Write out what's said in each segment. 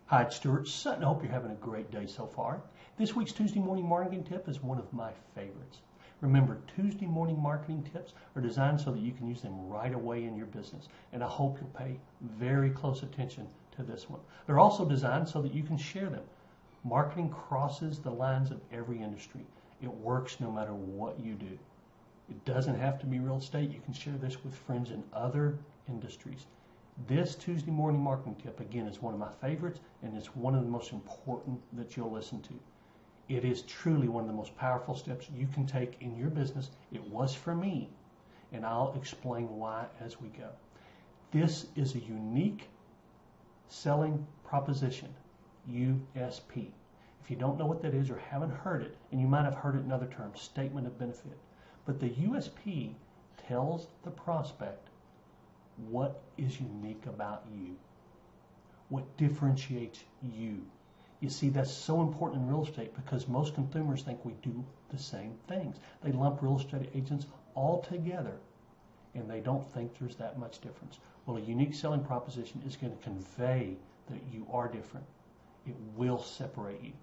Hi, it's Stuart, Sutton. I hope you're having a great day so far. This week's Tuesday morning marketing tip is one of my favorites. Remember, Tuesday morning marketing tips are designed so that you can use them right away in your business, and I hope you'll pay very close attention to this one. They're also designed so that you can share them. Marketing crosses the lines of every industry. It works no matter what you do. It doesn't have to be real estate. You can share this with friends in other industries. This Tuesday morning marketing tip, again, is one of my favorites, and it's one of the most important that you'll listen to. It is truly one of the most powerful steps you can take in your business. It was for me, and I'll explain why as we go. This is a unique selling proposition, USP. If you don't know what that is or haven't heard it, and you might have heard it in other terms, statement of benefit, but the USP tells the prospect what is unique about you, what differentiates you. You see, that's so important in real estate because most consumers think we do the same things. They lump real estate agents all together and they don't think there's that much difference. Well, a unique selling proposition is going to convey that you are different. It will separate you.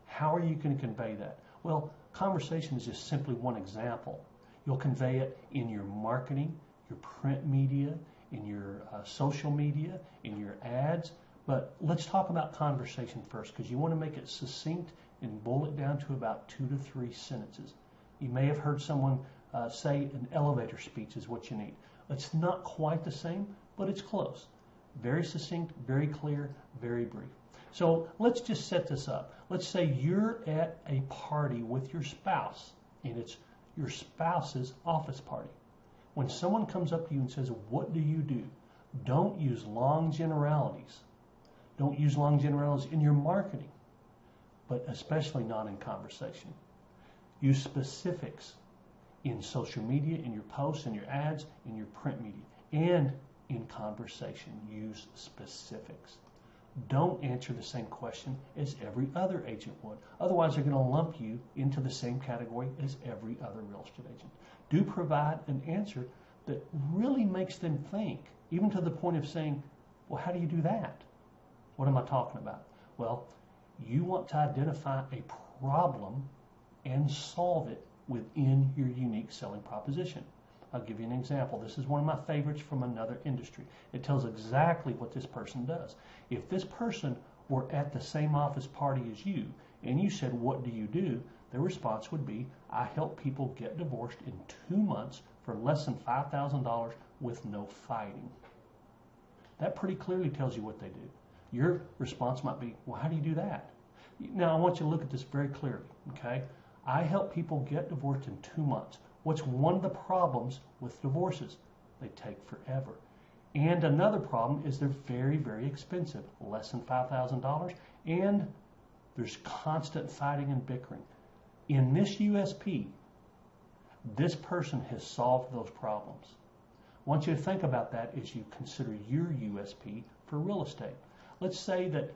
How are you going to convey that? Well, conversation is just simply one example. You'll convey it in your marketing, your print media, in your social media, in your ads. But let's talk about conversation first because you want to make it succinct and boil it down to about 2 to 3 sentences. You may have heard someone say an elevator speech is what you need. It's not quite the same, but it's close. Very succinct, very clear, very brief. So let's just set this up. Let's say you're at a party with your spouse and it's your spouse's office party. When someone comes up to you and says, "What do you do?" Don't use long generalities. Don't use long generalities in your marketing, but especially not in conversation. Use specifics in social media, in your posts, in your ads, in your print media, and in conversation. Use specifics. Don't answer the same question as every other agent would. Otherwise, they're going to lump you into the same category as every other real estate agent. Do provide an answer that really makes them think, even to the point of saying, well, how do you do that? What am I talking about? Well, you want to identify a problem and solve it within your unique selling proposition. I'll give you an example. This is one of my favorites from another industry. It tells exactly what this person does. If this person were at the same office party as you, and you said, "What do you do?" their response would be, "I help people get divorced in 2 months for less than $5,000 with no fighting." That pretty clearly tells you what they do. Your response might be, "Well, how do you do that?" Now, I want you to look at this very clearly, okay? I help people get divorced in 2 months. What's one of the problems with divorces? They take forever. And another problem is they're very, very expensive, less than $5,000, and there's constant fighting and bickering. In this USP, this person has solved those problems. I want you to think about that as you consider your USP for real estate. Let's say that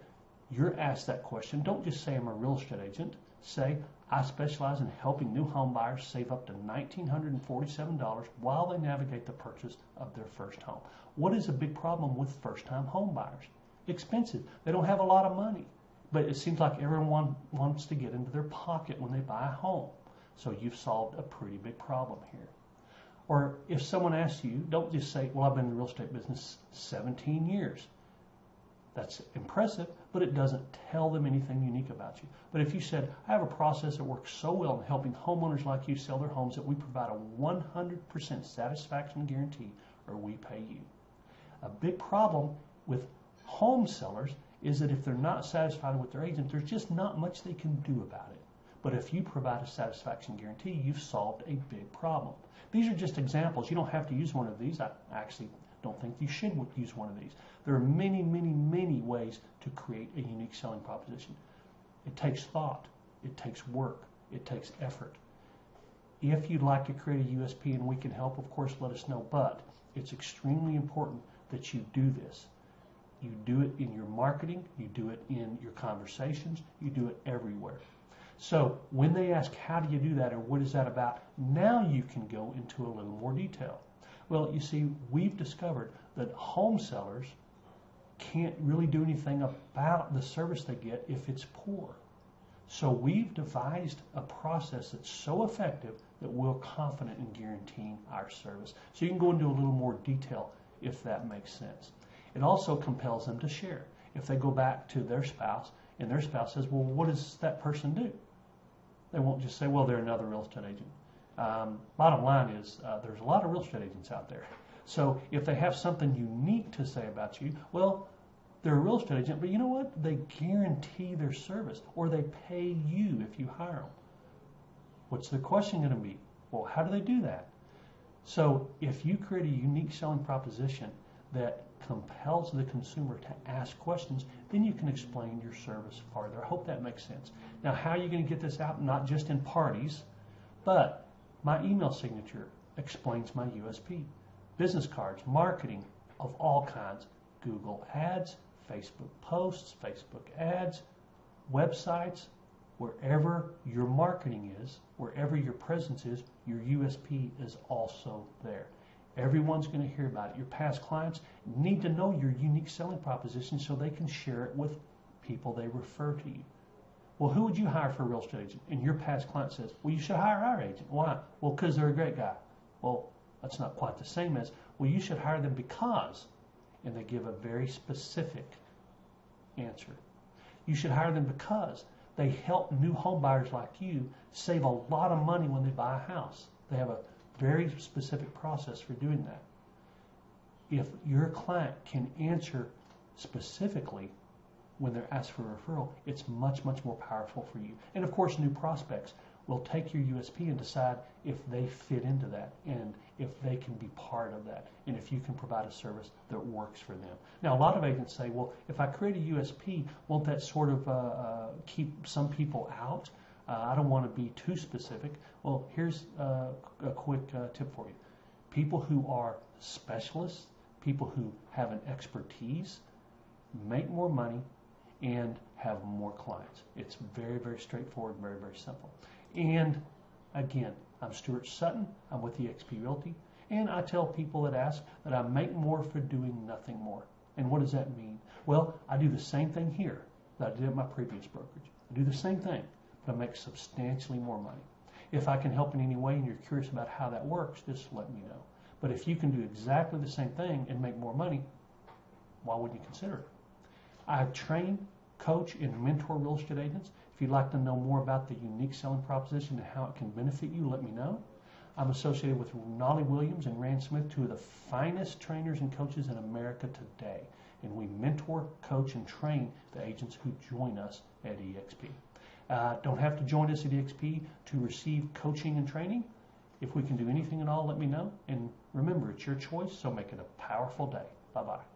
you're asked that question. Don't just say, "I'm a real estate agent." Say, "I specialize in helping new home buyers save up to $1,947 while they navigate the purchase of their first home." What is a big problem with first-time home buyers? Expensive. They don't have a lot of money, but it seems like everyone wants to get into their pocket when they buy a home. So you've solved a pretty big problem here. Or if someone asks you, don't just say, "Well, I've been in the real estate business 17 years. That's impressive, but it doesn't tell them anything unique about you. But if you said, "I have a process that works so well in helping homeowners like you sell their homes that we provide a 100% satisfaction guarantee or we pay you." A big problem with home sellers is that if they're not satisfied with their agent, there's just not much they can do about it. But if you provide a satisfaction guarantee, you've solved a big problem. These are just examples. You don't have to use one of these. I actually don't think you should use one of these. There are many, many, many ways to create a unique selling proposition. It takes thought. It takes work. It takes effort. If you'd like to create a USP and we can help, of course, let us know. But it's extremely important that you do this. You do it in your marketing. You do it in your conversations. You do it everywhere. So when they ask, "How do you do that?" or "What is that about?" now you can go into a little more detail. Well, you see, we've discovered that home sellers can't really do anything about the service they get if it's poor. So we've devised a process that's so effective that we're confident in guaranteeing our service. So you can go into a little more detail if that makes sense. It also compels them to share. If they go back to their spouse and their spouse says, well, what does that person do? They won't just say, well, they're another real estate agent. Bottom line is there's a lot of real estate agents out there. So if they have something unique to say about you, well, they're a real estate agent, but you know what? They guarantee their service, or they pay you if you hire them. What's the question going to be? Well, how do they do that? So if you create a unique selling proposition that compels the consumer to ask questions, then you can explain your service farther. I hope that makes sense. Now, how are you going to get this out? Not just in parties, but my email signature explains my USP. Business cards, marketing of all kinds, Google ads, Facebook posts, Facebook ads, websites, wherever your marketing is, wherever your presence is, your USP is also there. Everyone's going to hear about it. Your past clients need to know your unique selling proposition so they can share it with people they refer to you. Well, who would you hire for a real estate agent? And your past client says, well, you should hire our agent. Why? Well, because they're a great guy. Well, that's not quite the same as, well, you should hire them because, and they give a very specific answer. You should hire them because they help new home buyers like you save a lot of money when they buy a house. They have a very specific process for doing that. If your client can answer specifically when they're asked for a referral, it's much, much more powerful for you. And of course, new prospects will take your USP and decide if they fit into that and if they can be part of that and if you can provide a service that works for them. Now, a lot of agents say, well, if I create a USP, won't that sort of keep some people out? I don't want to be too specific. Well, here's a quick tip for you. People who are specialists, people who have an expertise, make more money and have more clients. It's very, very straightforward, very, very simple. And again, I'm Stuart Sutton. I'm with eXp Realty. And I tell people that ask that I make more for doing nothing more. And what does that mean? Well, I do the same thing here that I did at my previous brokerage. I do the same thing, but I make substantially more money. If I can help in any way and you're curious about how that works, just let me know. But if you can do exactly the same thing and make more money, why wouldn't you consider it? I train, coach, and mentor real estate agents. If you'd like to know more about the unique selling proposition and how it can benefit you, let me know. I'm associated with Knolly Williams and Rand Smith, two of the finest trainers and coaches in America today. And we mentor, coach, and train the agents who join us at eXp. Don't have to join us at eXp to receive coaching and training. If we can do anything at all, let me know. And remember, it's your choice, so make it a powerful day. Bye-bye.